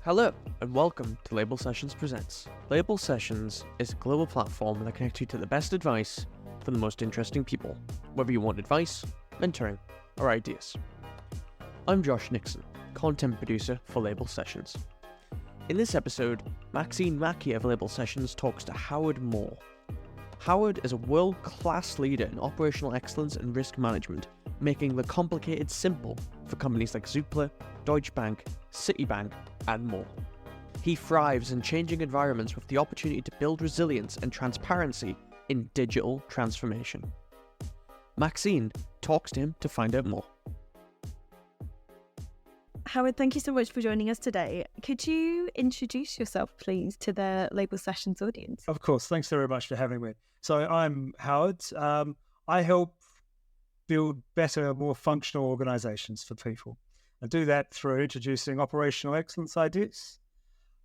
Hello, and welcome to Label Sessions Presents. Label Sessions is a global platform that connects you to the best advice from the most interesting people, whether you want advice, mentoring, or ideas. I'm Josh Nixon, content producer for Label Sessions. In this episode, Maxine Mackie of Label Sessions talks to Howard Moore. Howard is a world-class leader in operational excellence and risk management, making the complicated simple for companies like Zoopla, Deutsche Bank, Citibank, and more. He thrives in changing environments with the opportunity to build resilience and transparency in digital transformation. Maxine talks to him to find out more. Howard, thank you so much for joining us today. Could you introduce yourself, please, to the Label Sessions audience? Of course. Thanks very much for having me. So I'm Howard. I help build better, more functional organizations for people. I do that through introducing operational excellence ideas.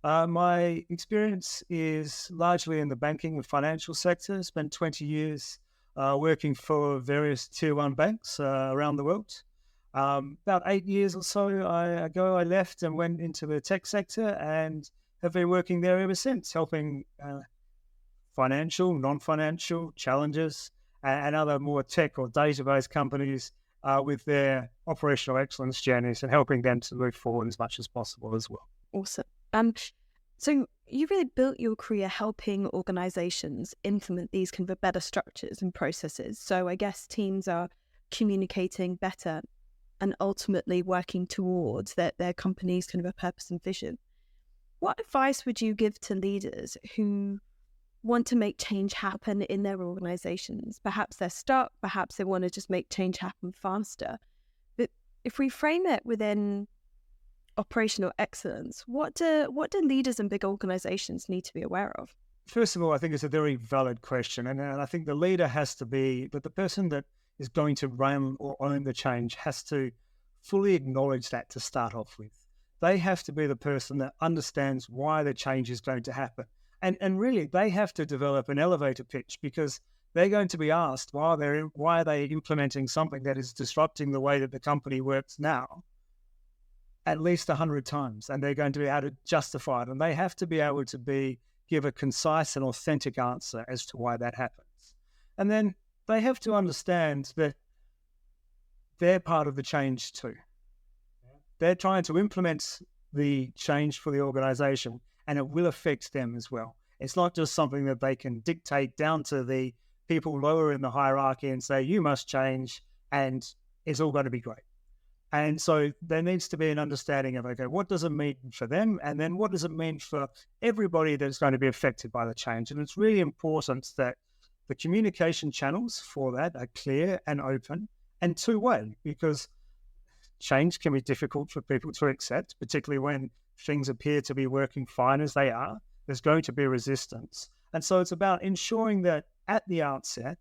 My experience is largely in the banking and financial sector. Spent 20 years working for various tier one banks around the world. About 8 years or so ago, I left and went into the tech sector and have been working there ever since, helping financial, non-financial challenges and other more tech or database companies with their operational excellence journeys and helping them to move forward as much as possible as well. Awesome. So you really built your career helping organizations implement these kind of better structures and processes. So I guess teams are communicating better and ultimately working towards their company's kind of a purpose and vision. What advice would you give to leaders who want to make change happen in their organizations? Perhaps they're stuck, perhaps they want to just make change happen faster. But if we frame it within operational excellence, what do leaders in big organizations need to be aware of? First of all, I think it's a very valid question. And I think the leader has to be, but the person that is going to run or own the change has to fully acknowledge that to start off with. They have to be the person that understands why the change is going to happen. And really, they have to develop an elevator pitch because they're going to be asked why are they implementing something that is disrupting the way that the company works now at least 100 times. And they're going to be able to justify it. And they have to be able to give a concise and authentic answer as to why that happens. And then they have to understand that they're part of the change too. They're trying to implement the change for the organization, and it will affect them as well. It's not just something that they can dictate down to the people lower in the hierarchy and say, you must change and it's all going to be great. And so there needs to be an understanding of, okay, what does it mean for them? And then what does it mean for everybody that's going to be affected by the change? And it's really important that the communication channels for that are clear and open and two-way, because change can be difficult for people to accept, particularly when things appear to be working fine as they are. There's going to be resistance. And so it's about ensuring that at the outset,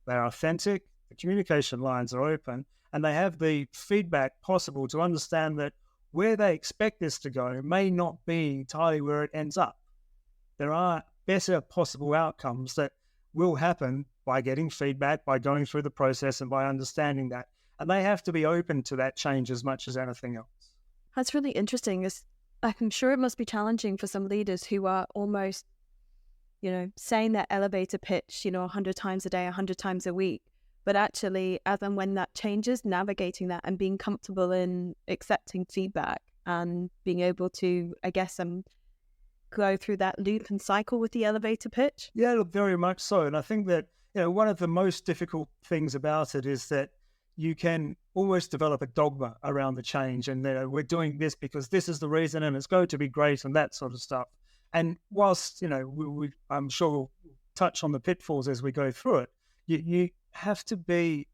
they're authentic, the communication lines are open, and they have the feedback possible to understand that where they expect this to go may not be entirely where it ends up. There are better possible outcomes that will happen by getting feedback, by going through the process and by understanding that. And they have to be open to that change as much as anything else. That's really interesting. I'm sure it must be challenging for some leaders who are almost, saying that elevator pitch, 100 times a day, 100 times a week. But actually, as and when that changes, navigating that and being comfortable in accepting feedback and being able to, go through that loop and cycle with the elevator pitch? Yeah, look, very much so. And I think that, one of the most difficult things about it is that you can almost develop a dogma around the change and we're doing this because this is the reason and it's going to be great and that sort of stuff. And whilst, I'm sure we'll touch on the pitfalls as we go through it, you have to be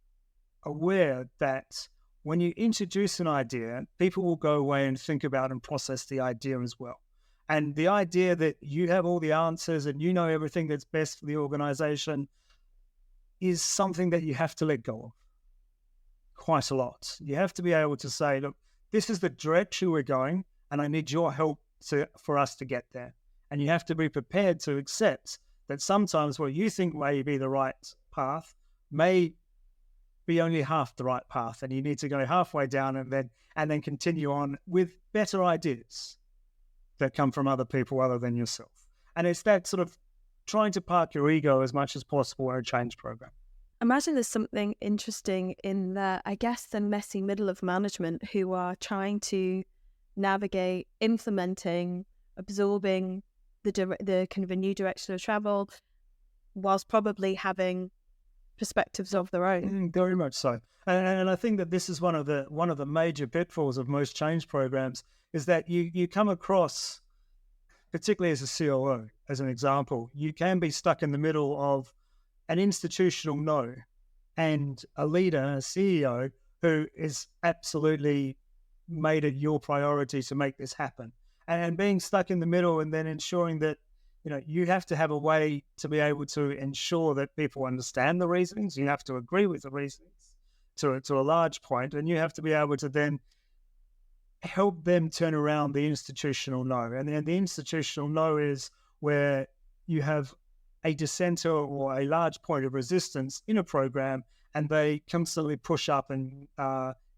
aware that when you introduce an idea, people will go away and think about and process the idea as well. And the idea that you have all the answers and you know everything that's best for the organization is something that you have to let go of quite a lot. You have to be able to say, look, this is the direction we're going and I need your help for us to get there. And you have to be prepared to accept that sometimes what you think may be the right path may be only half the right path, and you need to go halfway down and then continue on with better ideas. that come from other people other than yourself. And it's that sort of trying to park your ego as much as possible in a change program. Imagine there's something interesting in the messy middle of management who are trying to navigate, implementing, absorbing the kind of a new direction of travel, whilst probably having perspectives of their own. Very much so. And I think that this is one of the major pitfalls of most change programs, is that you come across, particularly as a COO, as an example, you can be stuck in the middle of an institutional no and a leader, a CEO, who is absolutely made it your priority to make this happen. And being stuck in the middle and then ensuring that, you have to have a way to be able to ensure that people understand the reasonings. You have to agree with the reasonings to a large point, and you have to be able to then help them turn around the institutional no. And then the institutional no is where you have a dissenter or a large point of resistance in a program, and they constantly push up and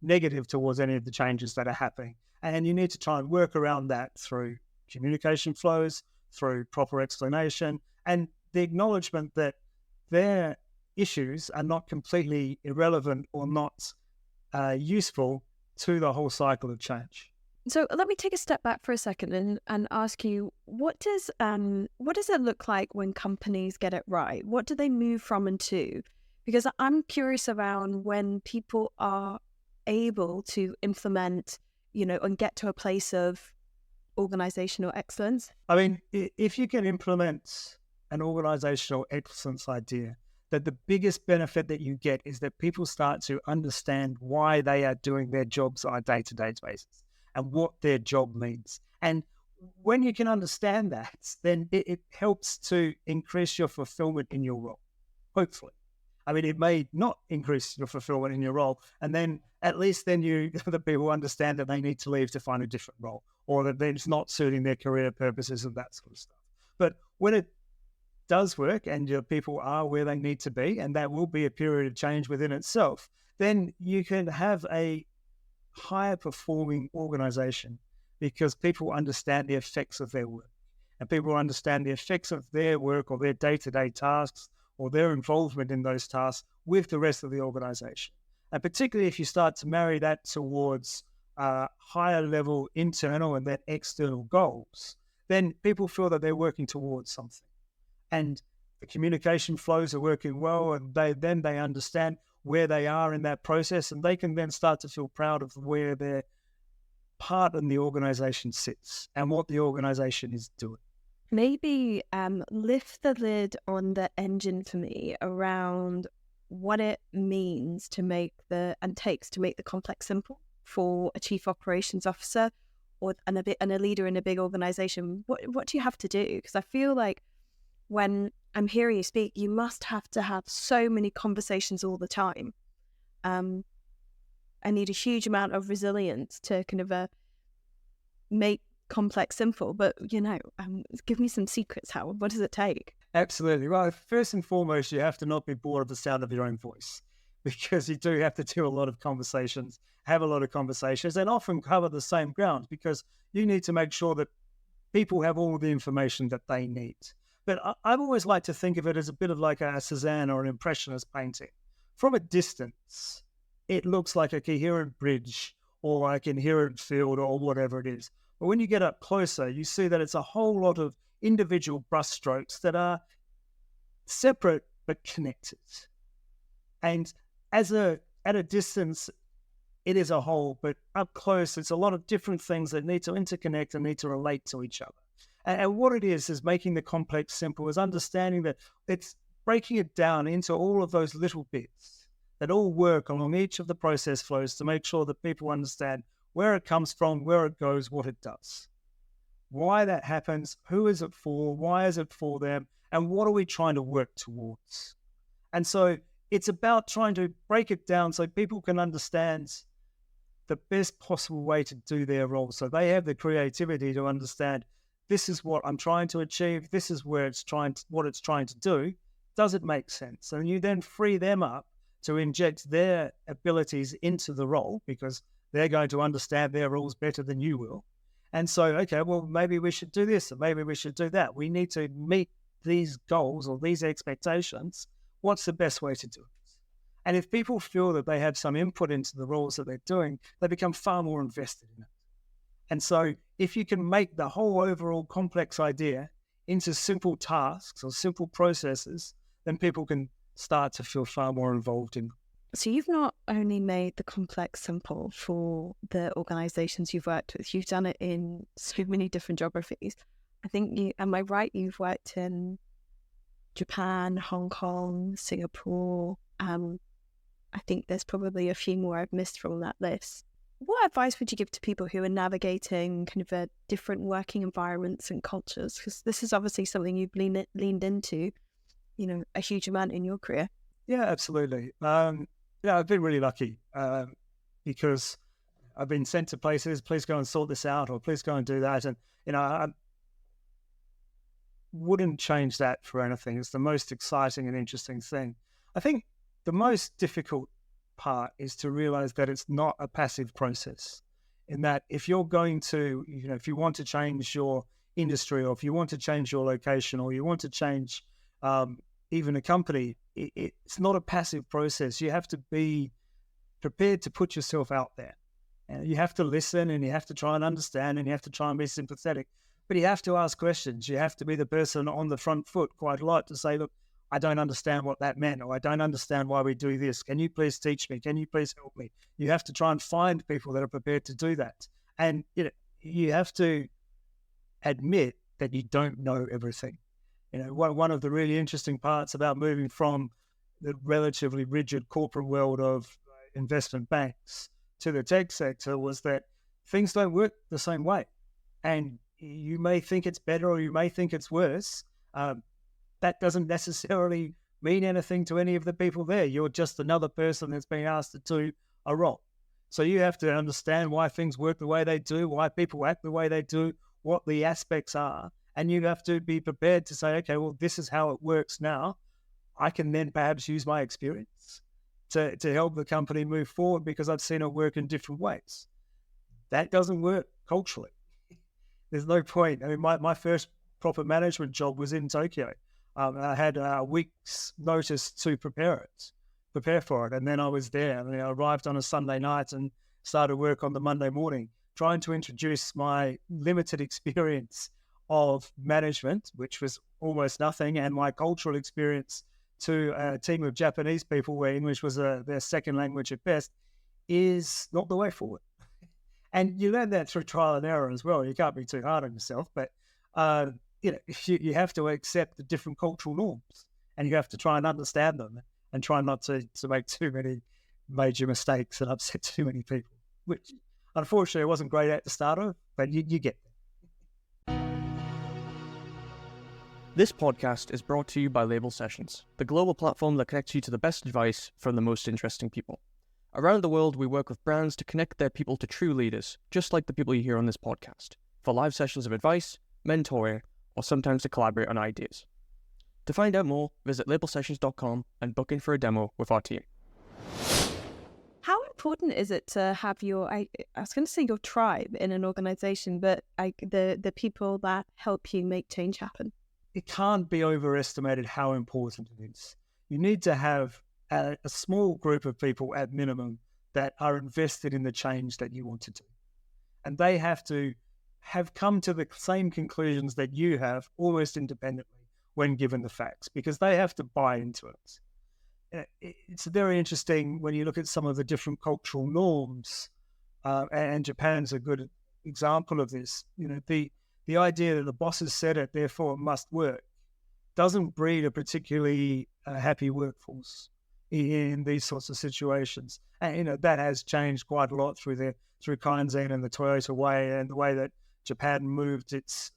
negative towards any of the changes that are happening. And you need to try and work around that through communication flows, through proper explanation, and the acknowledgement that their issues are not completely irrelevant or not useful to the whole cycle of change. So let me take a step back for a second and ask you, what does it look like when companies get it right? What do they move from and to? Because I'm curious around when people are able to implement, and get to a place of organizational excellence. I mean, if you can implement an organizational excellence idea, that the biggest benefit that you get is that people start to understand why they are doing their jobs on a day-to-day basis and what their job means. And when you can understand that, then it helps to increase your fulfillment in your role, hopefully. I mean, it may not increase your fulfillment in your role, and then at least then the people understand that they need to leave to find a different role, or that it's not suiting their career purposes and that sort of stuff. But when it does work and your people are where they need to be, and that will be a period of change within itself, then you can have a higher performing organization because people understand the effects of their work, and people understand the effects of their work or their day-to-day tasks or their involvement in those tasks with the rest of the organization. And particularly if you start to marry that towards higher level internal and then external goals, then people feel that they're working towards something. And the communication flows are working well, and they understand where they are in that process, and they can then start to feel proud of where their part in the organization sits and what the organization is doing. Maybe lift the lid on the engine for me around what it means takes to make the complex simple for a chief operations officer and a leader in a big organization. What do you have to do? Because I feel like when I'm hearing you speak, you must have to have so many conversations all the time. I need a huge amount of resilience to kind of make complex simple, but give me some secrets. What does it take? Absolutely. Well, first and foremost, you have to not be bored of the sound of your own voice, because you do have to do a lot of conversations, have a lot of conversations, and often cover the same ground, because you need to make sure that people have all the information that they need. But I've always liked to think of it as a bit of like a Cézanne or an Impressionist painting. From a distance, it looks like a coherent bridge or a coherent field or whatever it is. But when you get up closer, you see that it's a whole lot of individual brushstrokes that are separate but connected. And at a distance, it is a whole, but up close, it's a lot of different things that need to interconnect and need to relate to each other. And what it is making the complex simple, is understanding that it's breaking it down into all of those little bits that all work along each of the process flows to make sure that people understand where it comes from, where it goes, what it does, why that happens, who is it for, why is it for them, and what are we trying to work towards. And so it's about trying to break it down so people can understand the best possible way to do their role, so they have the creativity to understand, this is what I'm trying to achieve, this is what it's trying to do. Does it make sense? And you then free them up to inject their abilities into the role, because they're going to understand their roles better than you will. And so, okay, well, maybe we should do this or maybe we should do that. We need to meet these goals or these expectations. What's the best way to do it? And if people feel that they have some input into the roles that they're doing, they become far more invested in it. And so if you can make the whole overall complex idea into simple tasks or simple processes, then people can start to feel far more involved in. So you've not only made the complex simple for the organizations you've worked with, you've done it in so many different geographies. I think am I right? You've worked in Japan, Hong Kong, Singapore. I think there's probably a few more I've missed from that list. What advice would you give to people who are navigating kind of a different working environments and cultures? Because this is obviously something you've leaned into, a huge amount in your career. Yeah, absolutely. I've been really lucky because I've been sent to places, please go and sort this out, or please go and do that. And, I wouldn't change that for anything. It's the most exciting and interesting thing. I think the most difficult part is to realize that it's not a passive process, in that if you're going to, if you want to change your industry, or if you want to change your location, or you want to change even a company, it's not a passive process. You have to be prepared to put yourself out there. And you have to listen, and you have to try and understand, and you have to try and be sympathetic. But you have to ask questions. You have to be the person on the front foot quite a lot to say, look, I don't understand what that meant, or I don't understand why we do this. Can you please teach me? Can you please help me? You have to try and find people that are prepared to do that. And you have to admit that you don't know everything. One of the really interesting parts about moving from the relatively rigid corporate world of investment banks to the tech sector was that things don't work the same way. And you may think it's better or you may think it's worse. That doesn't necessarily mean anything to any of the people there. You're just another person that's been asked to do a role. So you have to understand why things work the way they do, why people act the way they do, what the aspects are. And you have to be prepared to say, okay, well, this is how it works now. I can then perhaps use my experience to help the company move forward because I've seen it work in different ways. That doesn't work culturally. There's no point. I mean, my first proper management job was in Tokyo. I had a week's notice to prepare for it. And then I was there. I arrived on a Sunday night and started work on the Monday morning, trying to introduce my limited experience of management, which was almost nothing, and my cultural experience to a team of Japanese people where English was their second language at best, is not the way forward. And you learn that through trial and error as well. You can't be too hard on yourself, but you have to accept the different cultural norms, and you have to try and understand them and try not to make too many major mistakes and upset too many people, which unfortunately I wasn't great at the start of, but you get there. This podcast is brought to you by Label Sessions, the global platform that connects you to the best advice from the most interesting people. Around the world, we work with brands to connect their people to true leaders, just like the people you hear on this podcast, for live sessions of advice, mentoring, or sometimes to collaborate on ideas. To find out more, visit labelsessions.com and book in for a demo with our team. How important is it to have I was going to say your tribe in an organization, but the people that help you make change happen? It can't be overestimated how important it is. You need to have a small group of people at minimum that are invested in the change that you want to do. And they have to have come to the same conclusions that you have almost independently when given the facts, because they have to buy into it. It's very interesting when you look at some of the different cultural norms, and Japan's a good example of this. The idea that the boss has said it, therefore it must work, doesn't breed a particularly happy workforce in these sorts of situations. And that has changed quite a lot through Kaizen and the Toyota way, and the way that Japan moved its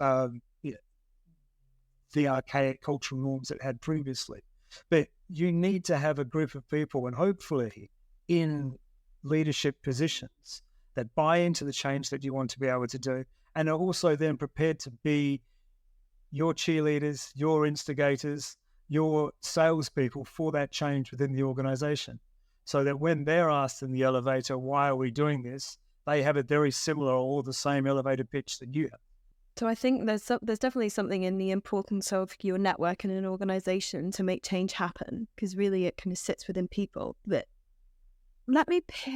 the archaic cultural norms it had previously. But you need to have a group of people, and hopefully in leadership positions, that buy into the change that you want to be able to do, and are also then prepared to be your cheerleaders, your instigators, your salespeople for that change within the organization. So that when they're asked in the elevator, why are we doing this? they have a very similar or the same elevator pitch that you have. So I think there's definitely something in the importance of your network in an organization to make change happen, because really it kind of sits within people. But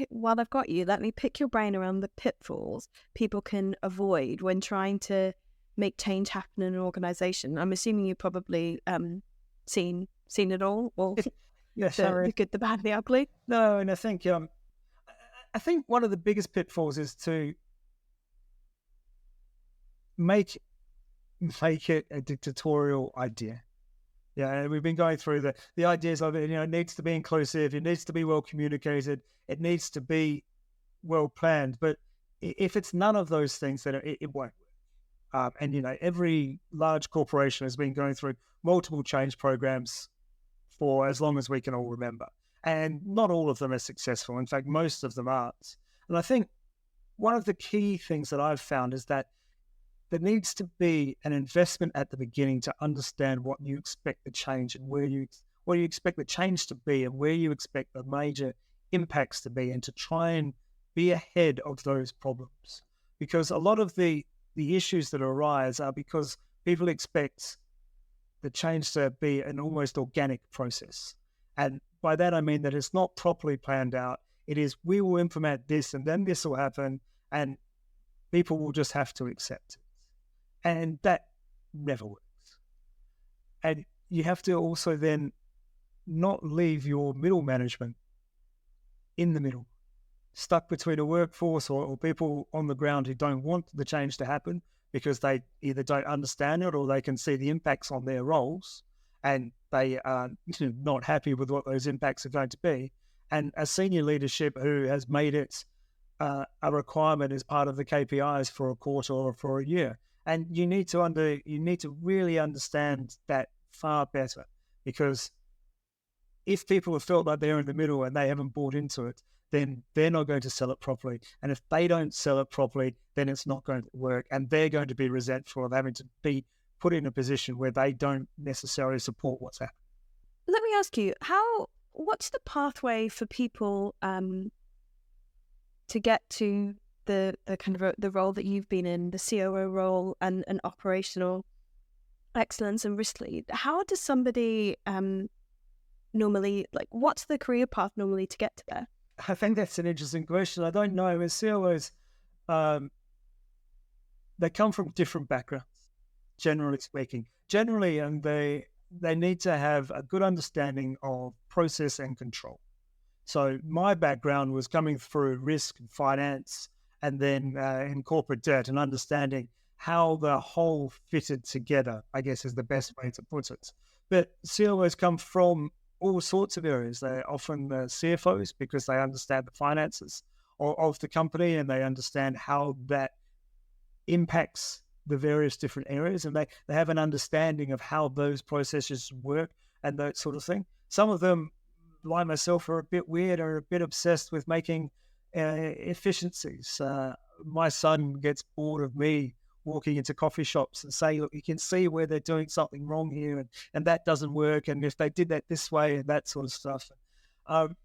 while I've got you, let me pick your brain around the pitfalls people can avoid when trying to make change happen in an organization. I'm assuming you've probably seen it all, or Yes, the good, the bad, the ugly. No, and I think one of the biggest pitfalls is to make it a dictatorial idea. Yeah, and we've been going through the ideas of it. It needs to be inclusive, it needs to be well communicated, it needs to be well planned. But if it's none of those things, then it won't work. And every large corporation has been going through multiple change programs for as long as we can all remember, and not all of them are successful. In fact, most of them aren't. And I think one of the key things that I've found is that there needs to be an investment at the beginning to understand what you expect the change and what you expect the change to be and where you expect the major impacts to be, and to try and be ahead of those problems. Because a lot of the issues that arise are because people expect the change to be an almost organic process. And by that, I mean that it's not properly planned out. It is, we will implement this and then this will happen, and people will just have to accept it. And that never works. And you have to also then not leave your middle management in the middle, stuck between a workforce or people on the ground who don't want the change to happen because they either don't understand it or they can see the impacts on their roles and they are not happy with what those impacts are going to be. And a senior leadership who has made it a requirement as part of the KPIs for a quarter or for a year. And you need to really understand that far better, because if people have felt like they're in the middle and they haven't bought into it, then they're not going to sell it properly. And if they don't sell it properly, then it's not going to work, and they're going to be resentful of having to be put in a position where they don't necessarily support what's happening. Let me ask you, what's the pathway for people to get to the kind of the role that you've been in, the COO role and operational excellence and risk lead? How does somebody normally, what's the career path normally to get to there? I think that's an interesting question. I don't know. As COOs, they come from different backgrounds, generally speaking. Generally, and they need to have a good understanding of process and control. So my background was coming through risk and finance, and then in corporate debt, and understanding how the whole fitted together, I guess, is the best way to put it. But COOs come from all sorts of areas. They're often CFOs because they understand the finances of the company and they understand how that impacts the various different areas, and they have an understanding of how those processes work and that sort of thing. Some of them, like myself, are a bit weird or a bit obsessed with making efficiencies. My son gets bored of me walking into coffee shops and say, look, you can see where they're doing something wrong here, and that doesn't work, and if they did that this way, and that sort of stuff.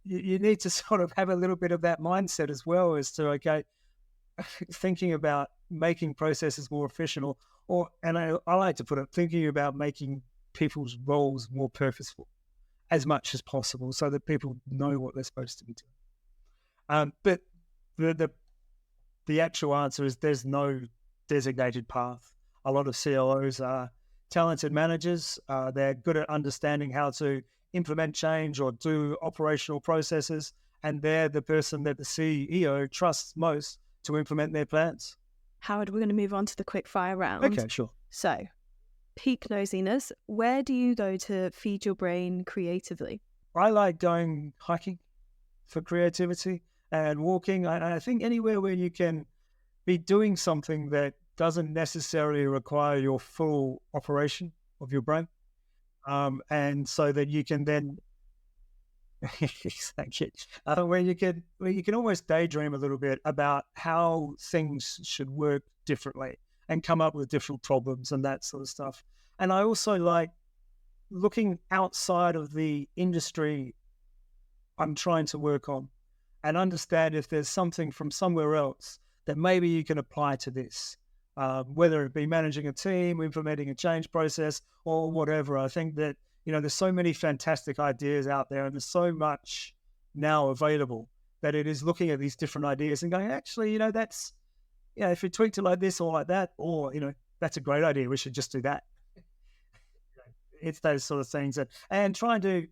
You need to sort of have a little bit of that mindset as well, as to, okay, thinking about making processes more efficient, and I like to put it, thinking about making people's roles more purposeful as much as possible, so that people know what they're supposed to be doing. But the actual answer is there's no designated path. A lot of CLOs are talented managers. They're good at understanding how to implement change or do operational processes, and they're the person that the CEO trusts most to implement their plans. Howard, we're going to move on to the quick fire round. Okay, sure. So, peak nosiness, where do you go to feed your brain creatively? I like going hiking for creativity and walking. I think anywhere where you can be doing something that doesn't necessarily require your full operation of your brain. And so that you can then exactly. Where you can almost daydream a little bit about how things should work differently and come up with different problems and that sort of stuff. And I also like looking outside of the industry I'm trying to work on, and understand if there's something from somewhere else that maybe you can apply to this, whether it be managing a team, implementing a change process, or whatever. I think that, there's so many fantastic ideas out there, and there's so much now available that it is looking at these different ideas and going, actually, that's, if we tweaked it like this or like that, or, that's a great idea, we should just do that. It's those sort of things and trying to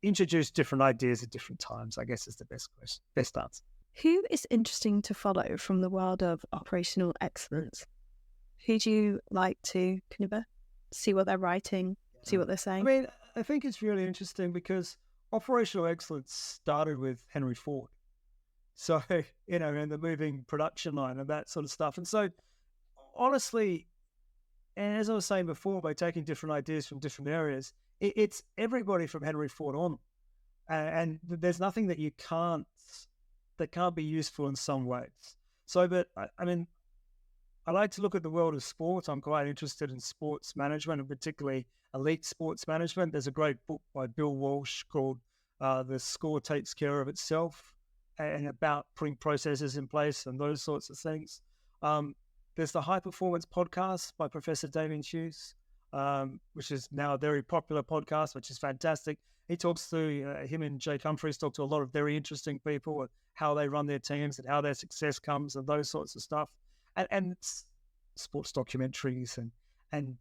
introduce different ideas at different times, I guess, is the best answer. Who is interesting to follow from the world of operational excellence? Who do you like to kind of see what they're writing, see what they're saying? I think it's really interesting because operational excellence started with Henry Ford. So, and the moving production line and that sort of stuff. And so, honestly, and as I was saying before, by taking different ideas from different areas, it's everybody from Henry Ford on. And there's nothing that can't be useful in some ways. So, but I like to look at the world of sports. I'm quite interested in sports management, and particularly elite sports management. There's a great book by Bill Walsh called The Score Takes Care of Itself, and about putting processes in place and those sorts of things. There's the High Performance Podcast by Professor Damien Hughes, which is now a very popular podcast, which is fantastic. He talks to, him and Jake Humphries talk to a lot of very interesting people and how they run their teams and how their success comes and those sorts of stuff. And sports documentaries and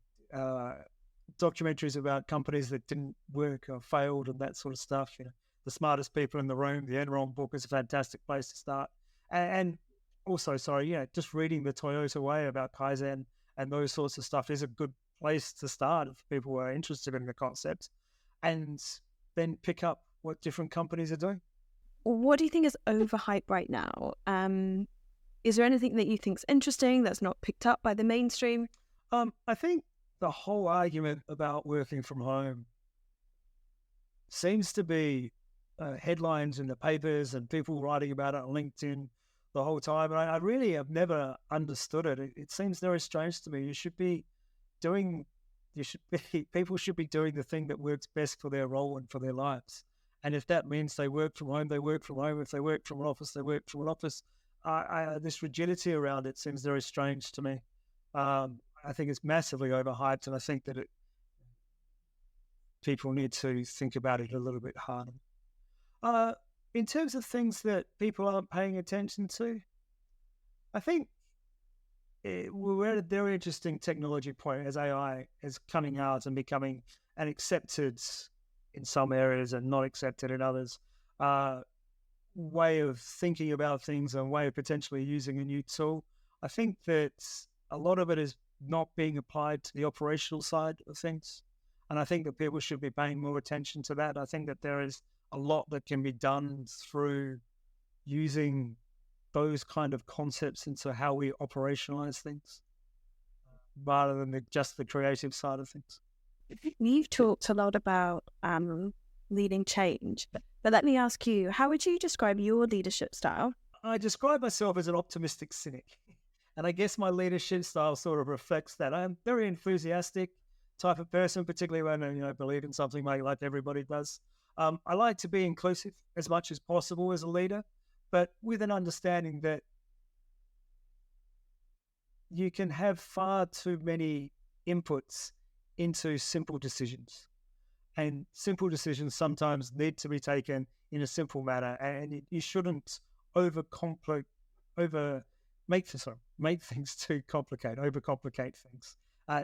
documentaries about companies that didn't work or failed and that sort of stuff. The Smartest People in the Room, the Enron book is a fantastic place to start. And also, just reading the Toyota Way about Kaizen and those sorts of stuff is a good place to start if people who are interested in the concept, and then pick up what different companies are doing. What do you think is overhyped right now? Is there anything that you think is interesting that's not picked up by the mainstream? I think the whole argument about working from home seems to be headlines in the papers and people writing about it on LinkedIn the whole time. And I really have never understood it. It seems very strange to me. People should be doing the thing that works best for their role and for their lives. And if that means they work from home, they work from home. If they work from an office, they work from an office. This rigidity around it seems very strange to me. I think it's massively overhyped, and I think that people need to think about it a little bit harder. In terms of things that people aren't paying attention to, I think we're at a very interesting technology point as AI is coming out and becoming an accepted in some areas and not accepted in others way of thinking about things and way of potentially using a new tool. I think that a lot of it is not being applied to the operational side of things. And I think that people should be paying more attention to that. I think that there is a lot that can be done through using those kind of concepts into how we operationalize things rather than just the creative side of things. You've talked a lot about leading change, but let me ask you, how would you describe your leadership style? I describe myself as an optimistic cynic, and I guess my leadership style sort of reflects that. I'm a very enthusiastic type of person, particularly when I believe in something like everybody does. I like to be inclusive as much as possible as a leader, but with an understanding that you can have far too many inputs into simple decisions. And simple decisions sometimes need to be taken in a simple manner, and you shouldn't overcomplicate things too complicated, overcomplicate things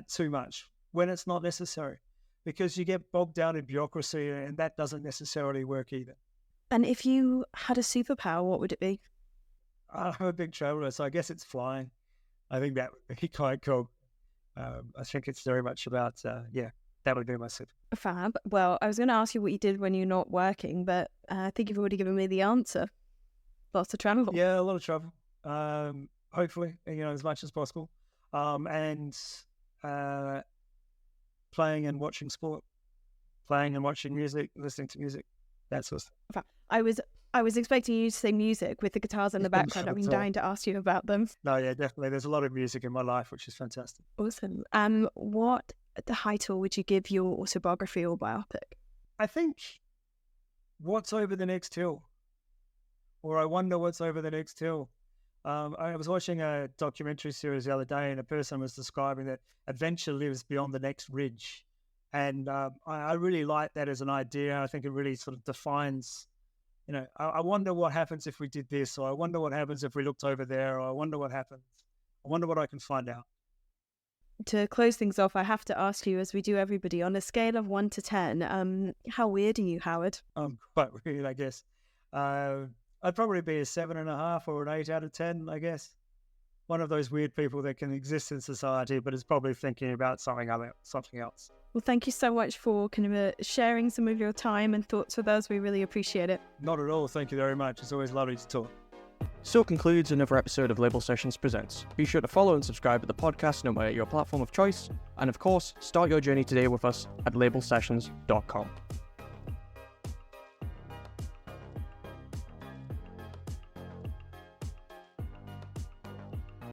too much when it's not necessary, because you get bogged down in bureaucracy, and that doesn't necessarily work either. And if you had a superpower, what would it be? I'm a big traveler, so I guess it's flying. I think that would be quite cool. I think it's very much about, that would be my super. Fab. Well, I was going to ask you what you did when you're not working, but I think you've already given me the answer. Lots of travel. Yeah, a lot of travel. Hopefully, as much as possible. And playing and watching sport, playing and watching music, listening to music, that sort of stuff. I was expecting you to say music with the guitars in the background. I've been dying to ask you about them. No, yeah, definitely. There's a lot of music in my life, which is fantastic. Awesome. What title would you give your autobiography or biopic? I think What's Over the Next Hill. or I wonder what's over the next hill. I was watching a documentary series the other day, and a person was describing that adventure lives beyond the next ridge. And I really like that as an idea. I think it really sort of defines, I wonder what happens if we did this, or I wonder what happens if we looked over there, or I wonder what happens. I wonder what I can find out. To close things off, I have to ask you, as we do everybody, on a scale of 1 to 10, how weird are you, Howard? I'm quite weird, I guess. I'd probably be a 7.5 or an 8 out of 10, I guess. One of those weird people that can exist in society, but is probably thinking about something else. Well, thank you so much for sharing some of your time and thoughts with us. We really appreciate it. Not at all. Thank you very much. It's always lovely to talk. So concludes another episode of Label Sessions Presents. Be sure to follow and subscribe to the podcast no matter your platform of choice. And of course, start your journey today with us at labelsessions.com.